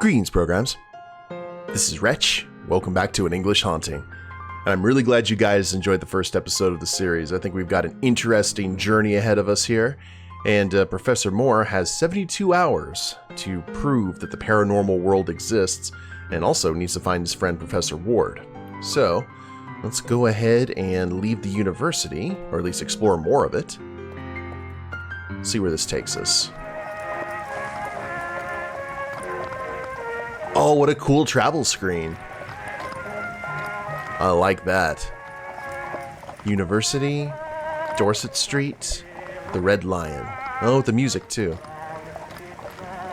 Greetings, programs. This is Wretch. Welcome back to An English Haunting. And I'm really glad you guys enjoyed the first episode of the series. I think we've got an interesting journey ahead of us here. And Professor Moore has 72 hours to prove that the paranormal world exists, and also needs to find his friend Professor Ward. So, let's go ahead and leave the university, or at least explore more of it. See where this takes us. Oh, what a cool travel screen. I like that. University, Dorset Street, the Red Lion. Oh, the music too.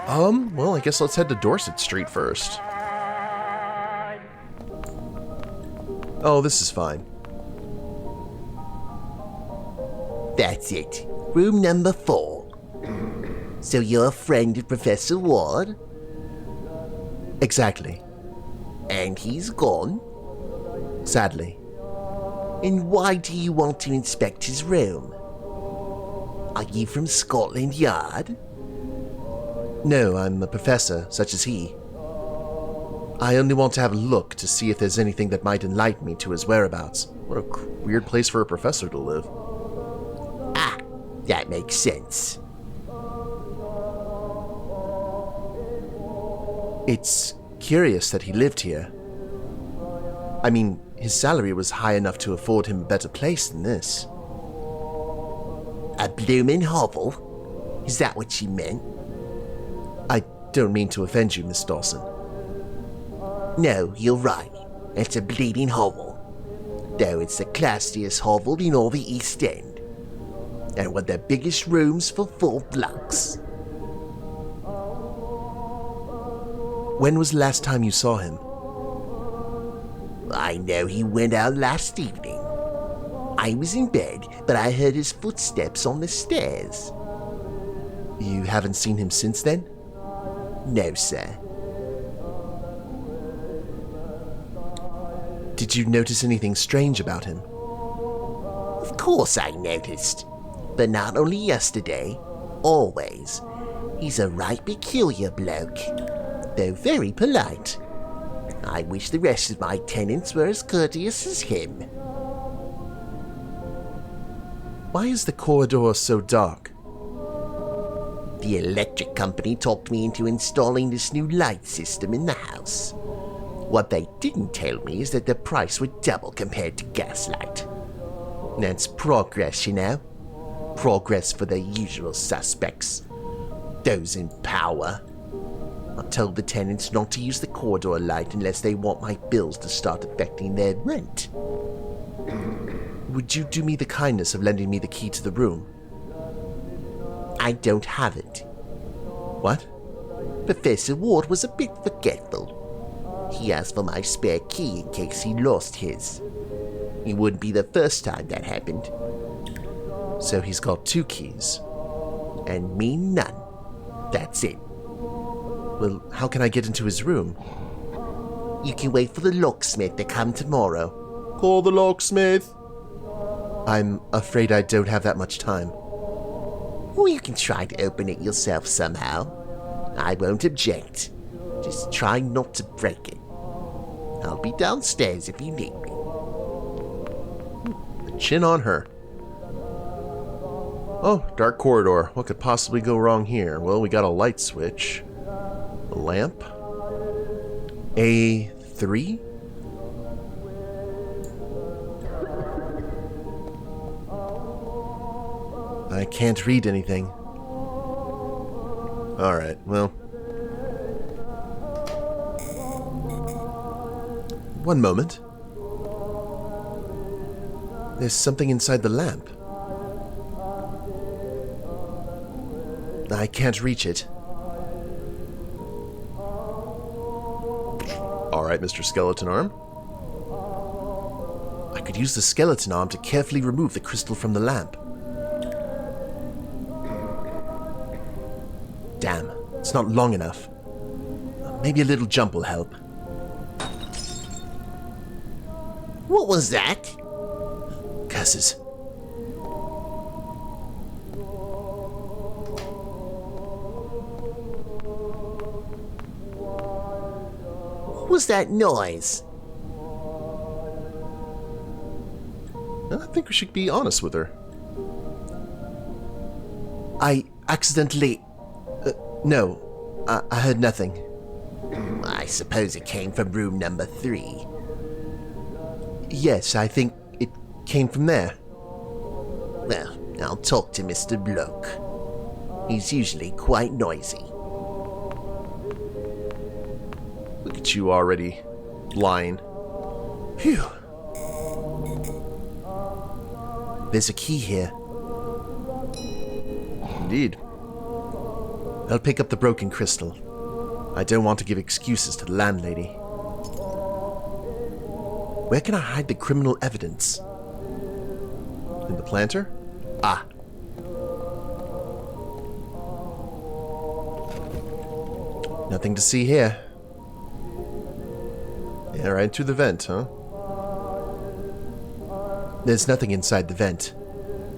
Well, I guess let's head to Dorset Street first. Oh, this is fine. That's it. Room number 4. So you're a friend of Professor Ward? Exactly. And he's gone? Sadly. And why do you want to inspect his room? Are you from Scotland Yard? No, I'm a professor, such as he. I only want to have a look to see if there's anything that might enlighten me to his whereabouts. What a weird place for a professor to live. Ah, that makes sense. It's curious that he lived here. I mean, his salary was high enough to afford him a better place than this. A bloomin' hovel? Is that what you meant? I don't mean to offend you, Miss Dawson. No, you're right. It's a bleeding hovel. Though it's the classiest hovel in all the East End. And with the biggest rooms for 4 blocks. When was the last time you saw him? I know he went out last evening. I was in bed, but I heard his footsteps on the stairs. You haven't seen him since then? No, sir. Did you notice anything strange about him? Of course I noticed. But not only yesterday, always. He's a right peculiar bloke, though very polite. I wish the rest of my tenants were as courteous as him. Why is the corridor so dark? The electric company talked me into installing this new light system in the house. What they didn't tell me is that the price would double compared to gaslight. That's progress, you know. Progress for the usual suspects. Those in power. I've told the tenants not to use the corridor light unless they want my bills to start affecting their rent. Would you do me the kindness of lending me the key to the room? I don't have it. What? Professor Ward was a bit forgetful. He asked for my spare key in case he lost his. It wouldn't be the first time that happened. So he's got 2 keys. And me none. That's it. Well, how can I get into his room? You can wait for the locksmith to come tomorrow. Call the locksmith. I'm afraid I don't have that much time. Or you can try to open it yourself somehow. I won't object. Just try not to break it. I'll be downstairs if you need me. Chin on her. Oh, dark corridor. What could possibly go wrong here? Well, we got a light switch. A lamp. A3? I can't read anything. Alright, well. One moment. There's something inside the lamp. I can't reach it. Alright, Mr. Skeleton Arm. I could use the skeleton arm to carefully remove the crystal from the lamp. Damn, it's not long enough. Maybe a little jump will help. What was that? Curses. was that noise? I think we should be honest with her. I accidentally... no, I heard nothing. I suppose it came from room number 3. Yes, I think it came from there. Well, I'll talk to Mr. Bloke. He's usually quite noisy. Look at you already lying. Phew. There's a key here. Indeed. I'll pick up the broken crystal. I don't want to give excuses to the landlady. Where can I hide the criminal evidence? In the planter? Ah. Nothing to see here. Yeah, right through the vent, huh? There's nothing inside the vent.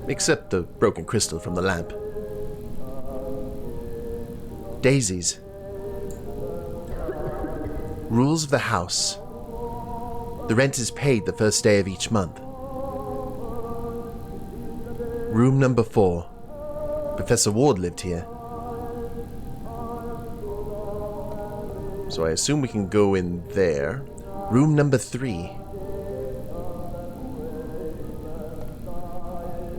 Except the broken crystal from the lamp. Daisies. Rules of the house. The rent is paid the first day of each month. Room number 4. Professor Ward lived here. So I assume we can go in there. Room number 3.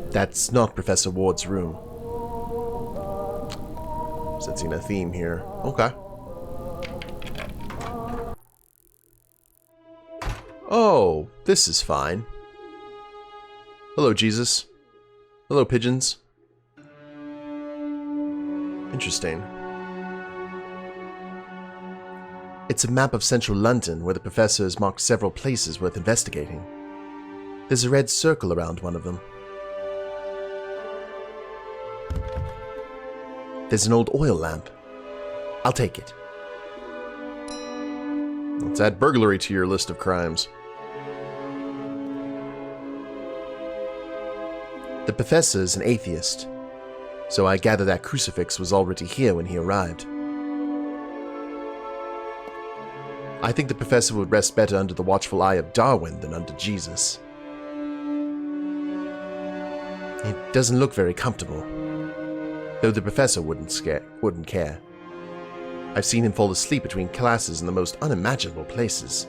That's not Professor Ward's room. Sensing a theme here. Okay. Oh, this is fine. Hello, Jesus. Hello, pigeons. Interesting. It's a map of central London where the professor has marked several places worth investigating. There's a red circle around one of them. There's an old oil lamp. I'll take it. Let's add burglary to your list of crimes. The professor is an atheist, so I gather that crucifix was already here when he arrived. I think the professor would rest better under the watchful eye of Darwin than under Jesus. It doesn't look very comfortable, though the professor wouldn't care. I've seen him fall asleep between classes in the most unimaginable places.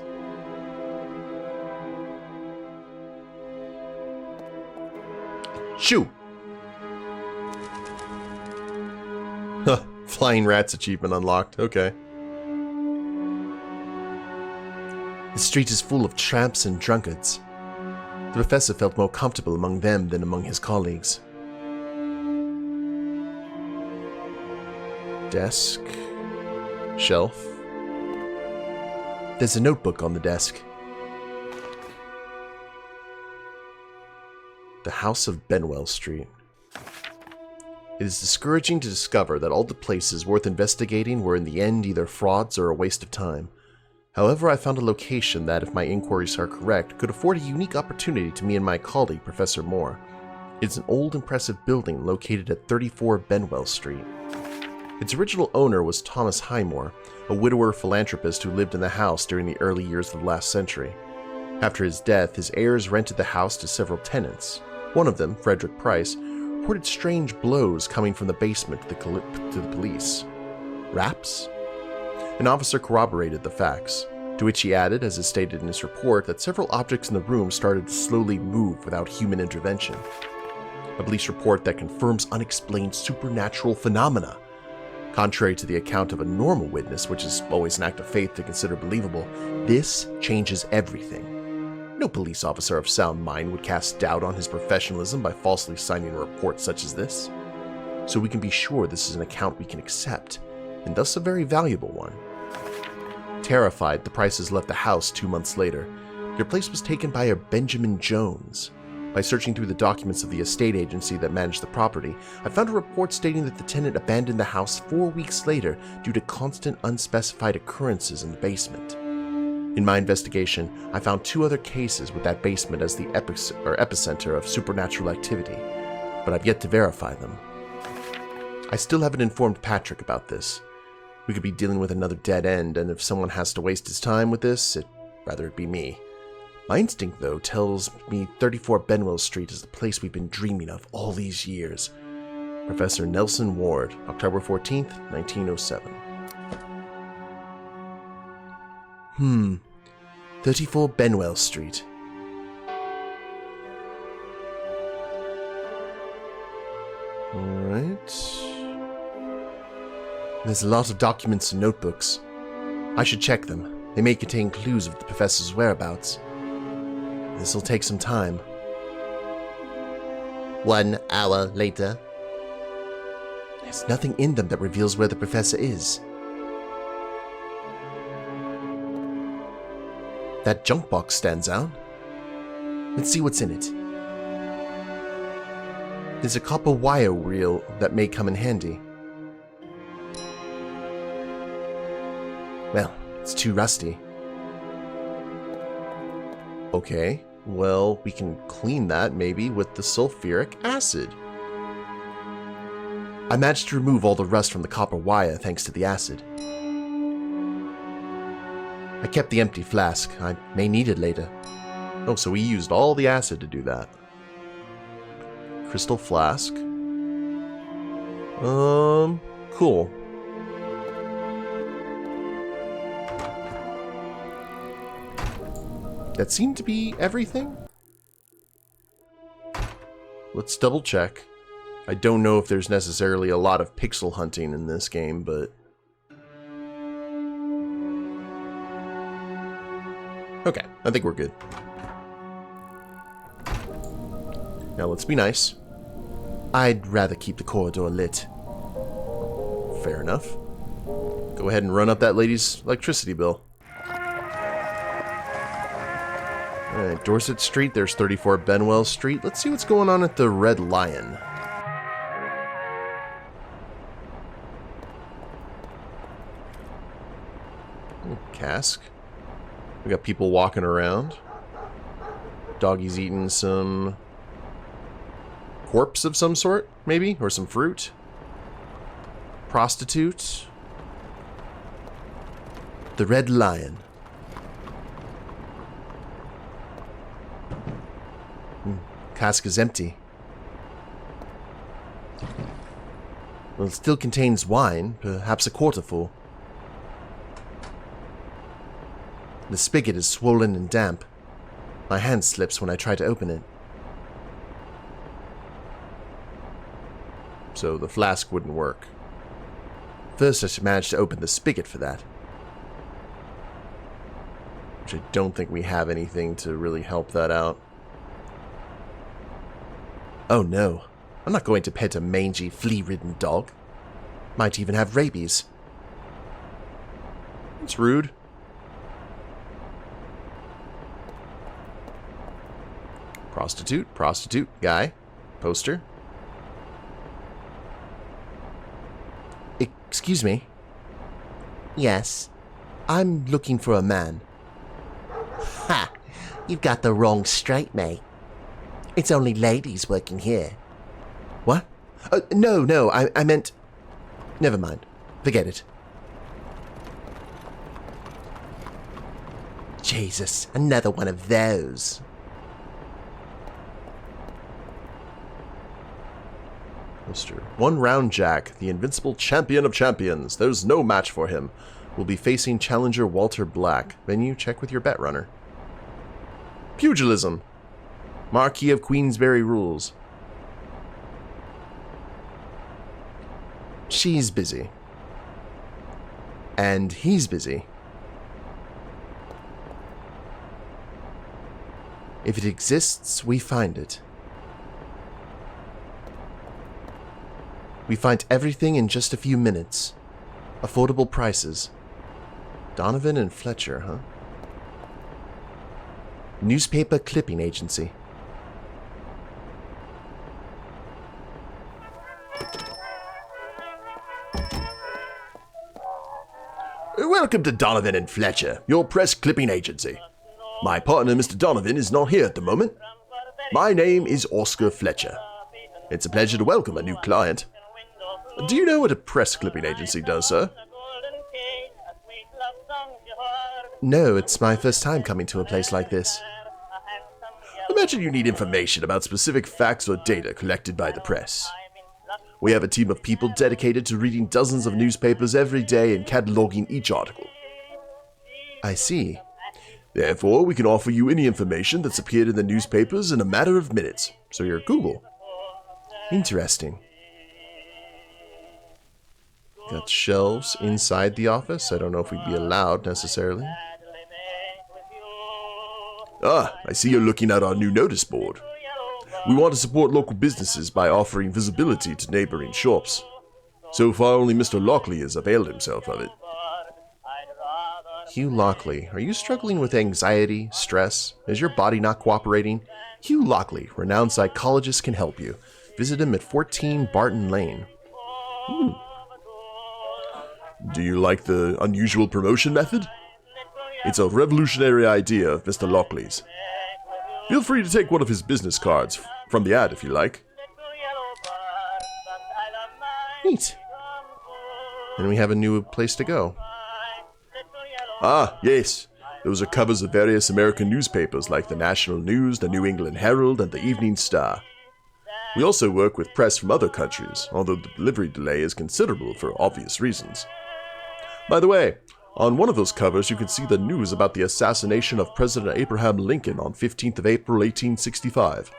Shoo! Huh, flying rats achievement unlocked. Okay. The street is full of tramps and drunkards. The professor felt more comfortable among them than among his colleagues. Desk. Shelf. There's a notebook on the desk. The House of Benwell Street. It is discouraging to discover that all the places worth investigating were in the end either frauds or a waste of time. However, I found a location that, if my inquiries are correct, could afford a unique opportunity to me and my colleague, Professor Moore. It's an old, impressive building located at 34 Benwell Street. Its original owner was Thomas Highmore, a widower philanthropist who lived in the house during the early years of the last century. After his death, his heirs rented the house to several tenants. One of them, Frederick Price, reported strange blows coming from the basement to the police. Raps? An officer corroborated the facts, to which he added, as is stated in his report, that several objects in the room started to slowly move without human intervention. A police report that confirms unexplained supernatural phenomena. Contrary to the account of a normal witness, which is always an act of faith to consider believable, this changes everything. No police officer of sound mind would cast doubt on his professionalism by falsely signing a report such as this. So we can be sure this is an account we can accept, and thus a very valuable one. Terrified, the Prices left the house 2 months later. Their place was taken by a Benjamin Jones. By searching through the documents of the estate agency that managed the property, I found a report stating that the tenant abandoned the house 4 weeks later due to constant unspecified occurrences in the basement. In my investigation, I found 2 other cases with that basement as the epicenter of supernatural activity, but I've yet to verify them. I still haven't informed Patrick about this. We could be dealing with another dead end, and if someone has to waste his time with this, I'd rather it be me. My instinct, though, tells me 34 Benwell Street is the place we've been dreaming of all these years. Professor Nelson Ward, October 14th, 1907. 34 Benwell Street. Alright. There's a lot of documents and notebooks. I should check them. They may contain clues of the professor's whereabouts. This'll take some time. 1 hour later. There's nothing in them that reveals where the professor is. That junk box stands out. Let's see what's in it. There's a copper wire reel that may come in handy. Well, it's too rusty. Okay, well, we can clean that maybe with the sulfuric acid. I managed to remove all the rust from the copper wire thanks to the acid. I kept the empty flask. I may need it later. Oh, so we used all the acid to do that. Crystal flask. Cool. That seemed to be everything. Let's double check. I don't know if there's necessarily a lot of pixel hunting in this game, but... Okay, I think we're good. Now let's be nice. I'd rather keep the corridor lit. Fair enough. Go ahead and run up that lady's electricity bill. Alright, Dorset Street, there's 34 Benwell Street. Let's see what's going on at the Red Lion. Cask. We got people walking around. Doggy's eating some corpse of some sort, maybe? Or some fruit. Prostitute. The Red Lion. Cask is empty. Well, it still contains wine, perhaps a quarter full. The spigot is swollen and damp. My hand slips when I try to open it. So the flask wouldn't work. First I should manage to open the spigot for that. Which I don't think we have anything to really help that out. Oh no, I'm not going to pet a mangy, flea-ridden dog. Might even have rabies. It's rude. Prostitute, guy, poster. Excuse me. Yes. I'm looking for a man. Ha! You've got the wrong straight, mate. It's only ladies working here. What? No, I meant... Never mind. Forget it. Jesus, another one of those. Mr. One Round Jack, the invincible champion of champions. There's no match for him. Will be facing challenger Walter Black. Venue, check with your bet runner. Pugilism. Marquis of Queensberry rules. She's busy. And he's busy. If it exists, we find it. We find everything in just a few minutes. Affordable prices. Donovan and Fletcher, huh? Newspaper clipping agency. Welcome to Donovan and Fletcher, your press clipping agency. My partner, Mr. Donovan, is not here at the moment. My name is Oscar Fletcher. It's a pleasure to welcome a new client. Do you know what a press clipping agency does, sir? No, it's my first time coming to a place like this. Imagine you need information about specific facts or data collected by the press. We have a team of people dedicated to reading dozens of newspapers every day and cataloging each article. I see. Therefore, we can offer you any information that's appeared in the newspapers in a matter of minutes. So you're Google. Interesting. Got shelves inside the office. I don't know if we'd be allowed necessarily. Ah, I see you're looking at our new notice board. We want to support local businesses by offering visibility to neighboring shops. So far, only Mr. Lockley has availed himself of it. Hugh Lockley, are you struggling with anxiety, stress? Is your body not cooperating? Hugh Lockley, renowned psychologist, can help you. Visit him at 14 Barton Lane. Do you like the unusual promotion method? It's a revolutionary idea of Mr. Lockley's. Feel free to take one of his business cards from the ad if you like. Neat. And we have a new place to go. Ah, yes. Those are covers of various American newspapers like the National News, the New England Herald, and the Evening Star. We also work with press from other countries, although the delivery delay is considerable for obvious reasons. By the way, on one of those covers you can see the news about the assassination of President Abraham Lincoln on 15th of April, 1865.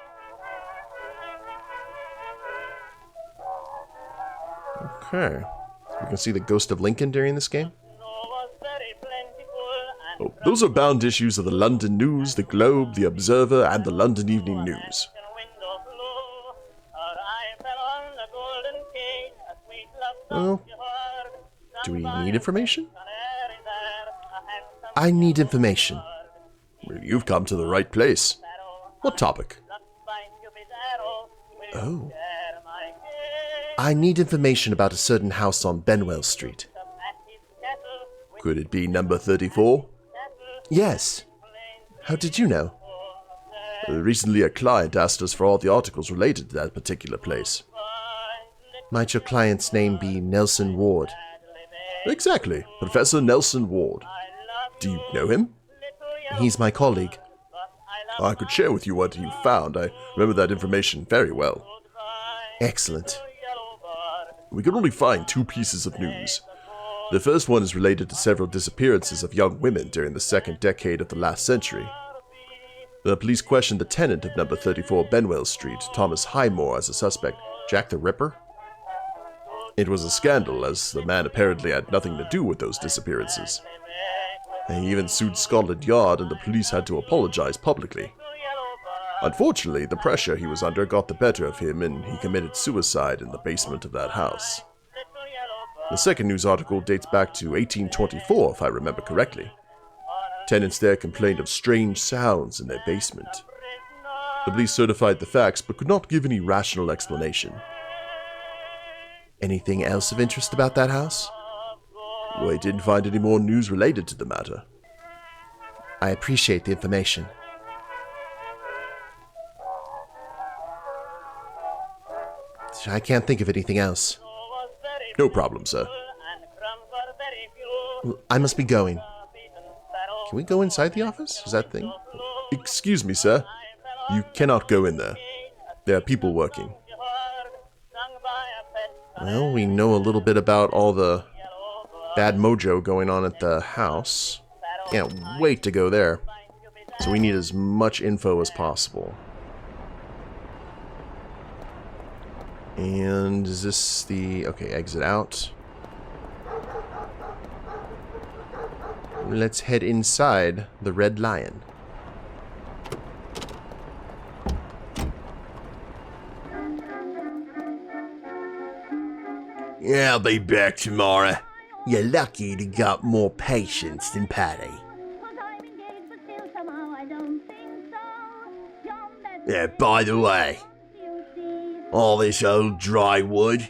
Okay. So we can see the ghost of Lincoln during this game? Oh, those are bound issues of the London News, the Globe, the Observer, and the London Evening News. Well, do we need information? I need information. Well, you've come to the right place. What topic? Oh. I need information about a certain house on Benwell Street. Could it be number 34? Yes. How did you know? Recently a client asked us for all the articles related to that particular place. Might your client's name be Nelson Ward? Exactly, Professor Nelson Ward. Do you know him? He's my colleague. I could share with you what you found. I remember that information very well. Excellent. We could only find 2 pieces of news. The first one is related to several disappearances of young women during the second decade of the last century. The police questioned the tenant of number 34 Benwell Street, Thomas Highmore, as a suspect. Jack the Ripper? It was a scandal, as the man apparently had nothing to do with those disappearances. He even sued Scotland Yard, and the police had to apologize publicly. Unfortunately, the pressure he was under got the better of him, and he committed suicide in the basement of that house. The second news article dates back to 1824, if I remember correctly. Tenants there complained of strange sounds in their basement. The police certified the facts, but could not give any rational explanation. Anything else of interest about that house? We didn't find any more news related to the matter. I appreciate the information. I can't think of anything else. No problem, sir. I must be going. Can we go inside the office? Is that thing? Excuse me, sir. You cannot go in there. There are people working. Well, we know a little bit about all the bad mojo going on at the house. Can't wait to go there. So we need as much info as possible. And is this the... Okay, exit out. Let's head inside the Red Lion. Yeah, I'll be back tomorrow. You're lucky to got more patience than Patty. Yeah, by the way, all this old dry wood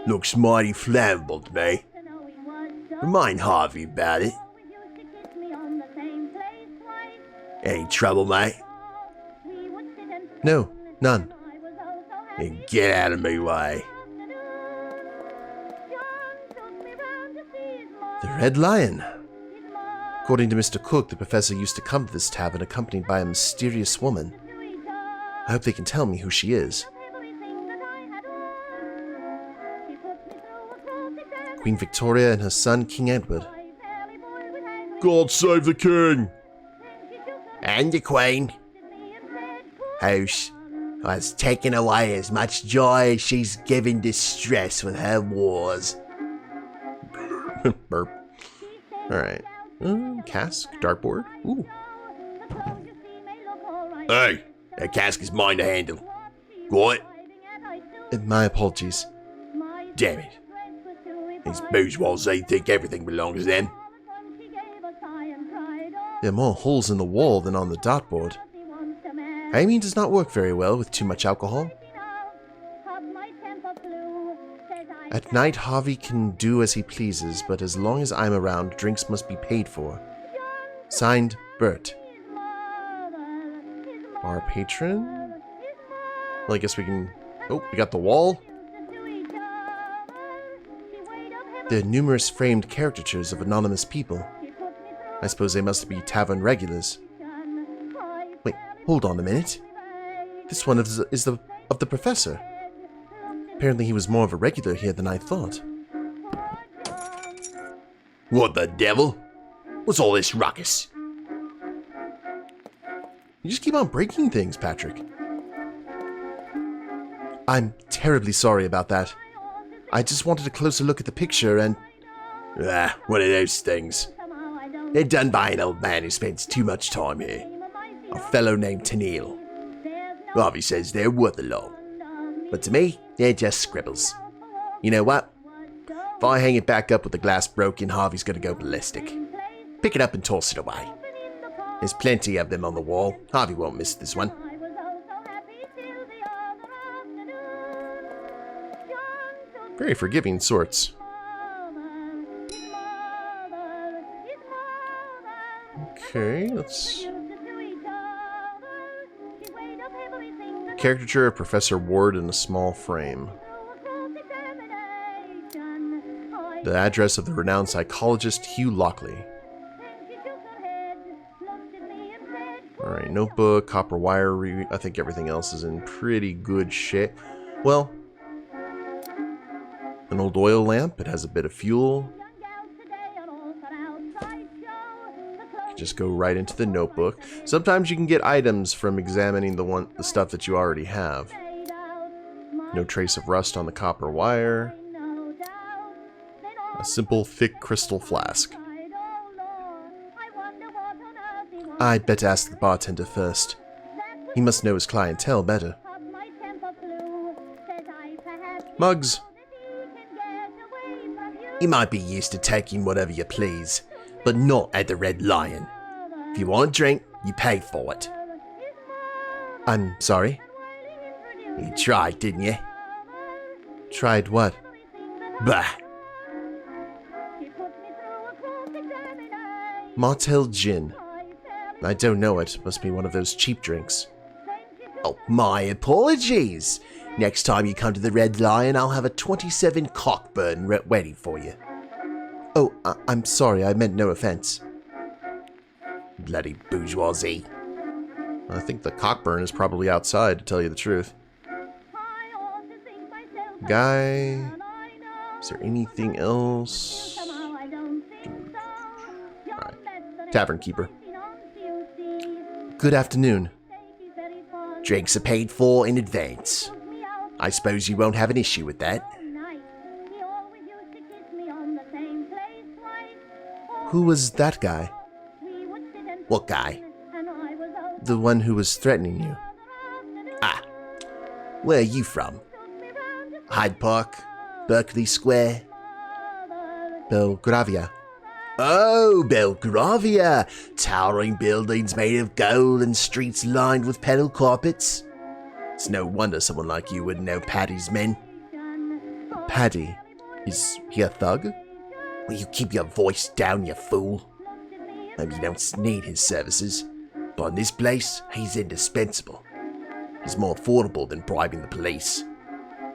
looks mighty flammable to me. Remind Harvey about it. Any trouble, mate? No, none. Then get out of my way. The Red Lion. According to Mr. Cook, the professor used to come to this tavern accompanied by a mysterious woman. I hope they can tell me who she is. Queen Victoria and her son, King Edward. God save the king! And the Queen, who has taken away as much joy as she's given distress with her wars. Burp. Alright. Cask, dartboard. Ooh. Hey, that cask is mine to handle. What? My apologies. Damn it. These bourgeoisie think everything belongs to them. There are more holes in the wall than on the dartboard. Aiming does not work very well with too much alcohol. At night, Harvey can do as he pleases, but as long as I'm around, drinks must be paid for. Signed, Bert. Our patron? Well, I guess we can... Oh, we got the wall. There are numerous framed caricatures of anonymous people. I suppose they must be tavern regulars. Wait, hold on a minute. This one is of the professor. Apparently he was more of a regular here than I thought. What the devil? What's all this ruckus? You just keep on breaking things, Patrick. I'm terribly sorry about that. I just wanted a closer look at the picture and... One of those things. They're done by an old man who spends too much time here. A fellow named Tennille. Harvey says they're worth a lot. But to me, they're just scribbles. You know what? If I hang it back up with the glass broken, Harvey's gonna go ballistic. Pick it up and toss it away. There's plenty of them on the wall. Harvey won't miss this one. Very forgiving sorts. Okay, let's... Caricature of Professor Ward in a small frame. The address of the renowned psychologist Hugh Lockley. Alright, notebook, copper wire, I think everything else is in pretty good shape. Well, an old oil lamp, it has a bit of fuel. Just go right into the notebook. Sometimes you can get items from examining the stuff that you already have. No trace of rust on the copper wire. A simple, thick crystal flask. I'd better ask the bartender first. He must know his clientele better. Mugs. You might be used to taking whatever you please, but not at the Red Lion. If you want a drink, you pay for it. I'm sorry? You tried, didn't you? Tried what? Bah! Martell Gin. I don't know it. Must be one of those cheap drinks. Oh, my apologies. Next time you come to the Red Lion, I'll have a 27 Cockburn ready for you. Oh, I'm sorry. I meant no offense. Bloody bourgeoisie. I think the Cockburn is probably outside, to tell you the truth. Guy... Is there anything else? Alright. Tavern keeper. Good afternoon. Drinks are paid for in advance. I suppose you won't have an issue with that. Who was that guy? What guy? The one who was threatening you. Ah. Where are you from? Hyde Park? Berkeley Square? Belgravia. Oh, Belgravia! Towering buildings made of gold and streets lined with petal carpets. It's no wonder someone like you wouldn't know Paddy's men. Paddy? Is he a thug? Will you keep your voice down, you fool? Maybe you don't need his services, but in this place, he's indispensable. He's more affordable than bribing the police.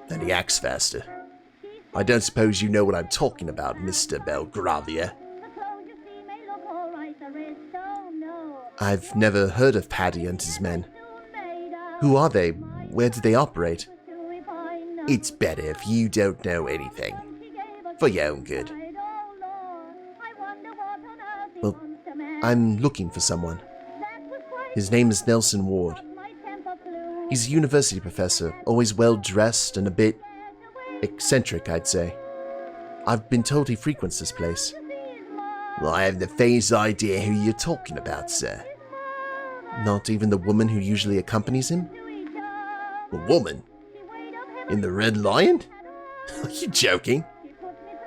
And he acts faster. I don't suppose you know what I'm talking about, Mr. Belgravia. I've never heard of Paddy and his men. Who are they? Where do they operate? It's better if you don't know anything. For your own good. Well, I'm looking for someone. His name is Nelson Ward. He's a university professor, always well-dressed and a bit eccentric, I'd say. I've been told he frequents this place. Well, I have the faintest idea who you're talking about, sir. Not even the woman who usually accompanies him? A woman? In the Red Lion? Are you joking?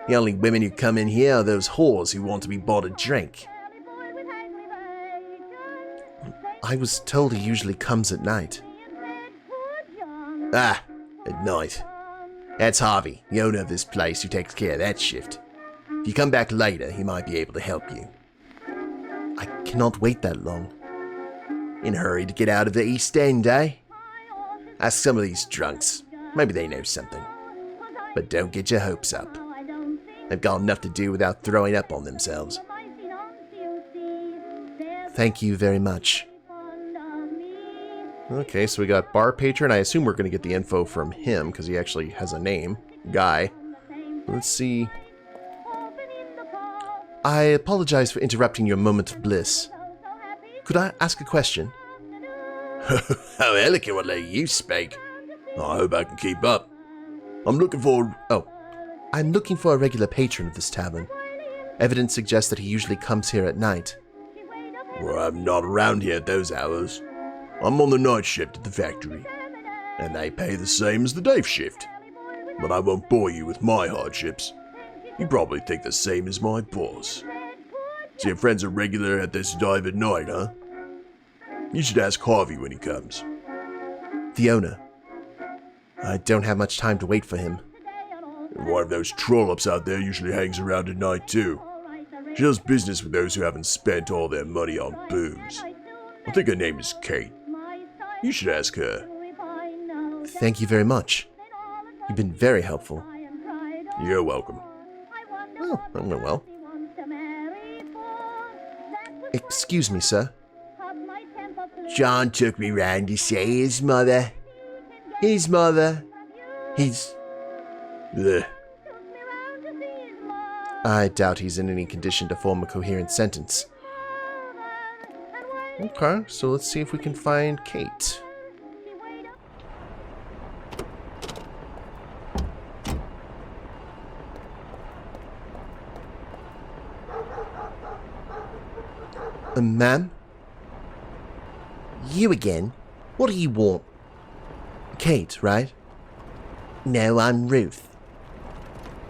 The only women who come in here are those whores who want to be bought a drink. I was told he usually comes at night. Ah, at night. That's Harvey, the owner of this place, who takes care of that shift. If you come back later, he might be able to help you. I cannot wait that long. In a hurry to get out of the East End, eh? Ask some of these drunks. Maybe they know something. But don't get your hopes up. They've got enough to do without throwing up on themselves. Thank you very much. Okay, so we got bar patron. I assume we're going to get the info from him because he actually has a name. Guy. Let's see. I apologize for interrupting your moment of bliss. Could I ask a question? How eloquently you speak. I hope I can keep up. I'm looking for... I'm looking for a regular patron of this tavern. Evidence suggests that he usually comes here at night. Well, I'm not around here at those hours. I'm on the night shift at the factory. And they pay the same as the day shift. But I won't bore you with my hardships. You probably think the same as my boss. So your friend's a regular at this dive at night, huh? You should ask Harvey when he comes. The owner. I don't have much time to wait for him. One of those troll-ups out there usually hangs around at night too. She does business with those who haven't spent all their money on booze. I think her name is Kate. You should ask her. Thank you very much. You've been very helpful. You're welcome. Oh, that went well. Excuse me, sir. John took me round to say his mother. Ugh. I doubt he's in any condition to form a coherent sentence. Okay, so let's see if we can find Kate. Ma'am? You again? What do you want? Kate, right? No, I'm Ruth.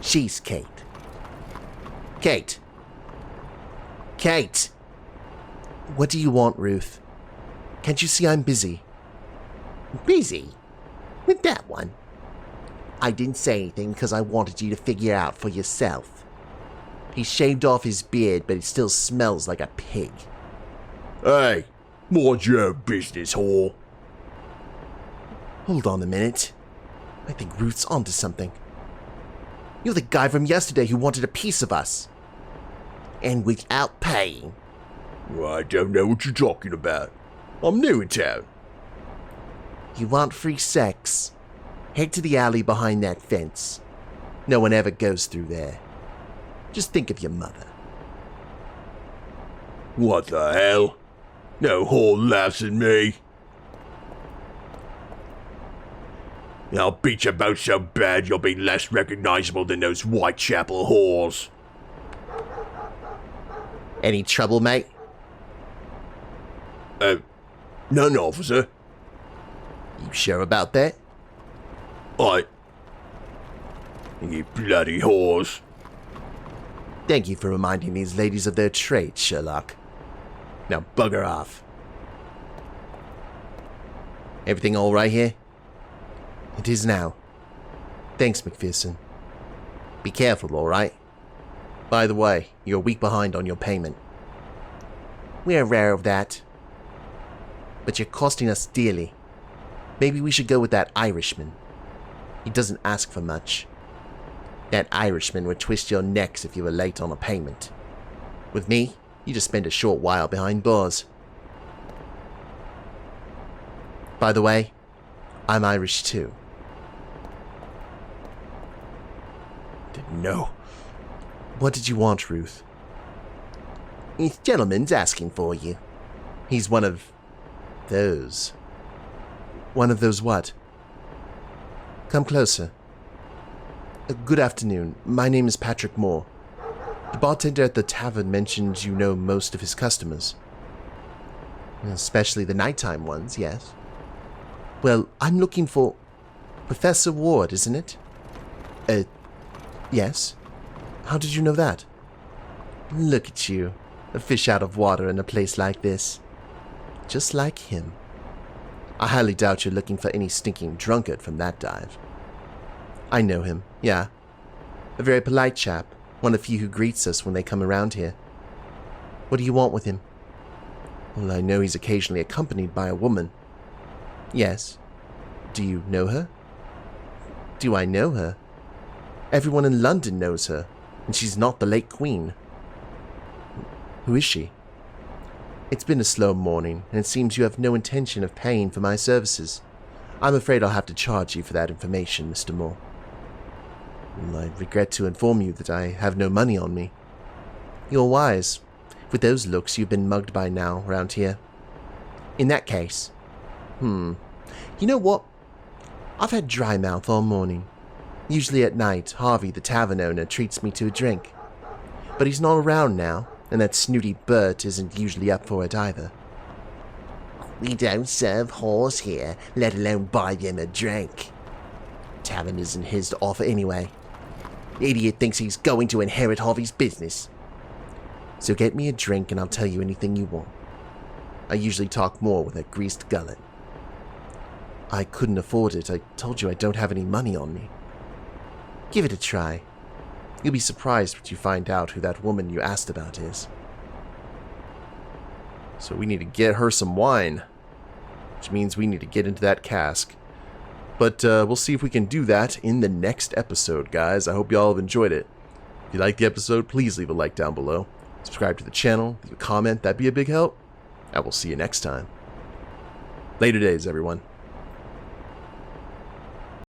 She's Kate. Kate. Kate! What do you want, Ruth? Can't you see I'm busy? Busy? With that one? I didn't say anything because I wanted you to figure out for yourself. He shaved off his beard, but he still smells like a pig. Hey, mind your own business, whore. Hold on a minute. I think Ruth's onto something. You're the guy from yesterday who wanted a piece of us. And without paying. Well, I don't know what you're talking about. I'm new in town. You want free sex? Head to the alley behind that fence. No one ever goes through there. Just think of your mother. What the hell? No whore laughs at me. I'll beat you both so bad you'll be less recognizable than those Whitechapel whores. Any trouble, mate? None, officer. You sure about that? You bloody whores. Thank you for reminding these ladies of their trade, Sherlock. Now bugger off. Everything all right here? It is now. Thanks, McPherson. Be careful, all right? By the way, you're a week behind on your payment. We're aware of that. But you're costing us dearly. Maybe we should go with that Irishman. He doesn't ask for much. That Irishman would twist your necks if you were late on a payment. With me, you just spend a short while behind bars. By the way, I'm Irish too. Didn't know. What did you want, Ruth? This gentleman's asking for you. He's one of those. One of those what? Come closer. Good afternoon. My name is Patrick Moore. The bartender at the tavern mentioned you know most of his customers. Especially the nighttime ones, yes. Well, I'm looking for Professor Ward, isn't it? Yes. How did you know that? Look at you, a fish out of water in a place like this. Just like him. I highly doubt you're looking for any stinking drunkard from that dive. I know him, yeah. A very polite chap, one of the few who greets us when they come around here. What do you want with him? Well, I know he's occasionally accompanied by a woman. Yes. Do you know her? Do I know her? Everyone in London knows her, and she's not the late Queen. Who is she? It's been a slow morning, and it seems you have no intention of paying for my services. I'm afraid I'll have to charge you for that information, Mr. Moore. Well, I regret to inform you that I have no money on me. You're wise. With those looks, you've been mugged by now, round here. In that case... You know what? I've had dry mouth all morning. Usually at night, Harvey, the tavern owner, treats me to a drink. But he's not around now, and that snooty Bert isn't usually up for it either. We don't serve whores here, let alone buy them a drink. Tavern isn't his to offer anyway. The idiot thinks he's going to inherit Harvey's business. So get me a drink and I'll tell you anything you want. I usually talk more with a greased gullet. I couldn't afford it. I told you I don't have any money on me. Give it a try. You'll be surprised when you find out who that woman you asked about is. So we need to get her some wine, which means we need to get into that cask. But we'll see if we can do that in the next episode, guys. I hope you all have enjoyed it. If you liked the episode, please leave a like down below. Subscribe to the channel, leave a comment, that'd be a big help. I will see you next time. Later days, everyone.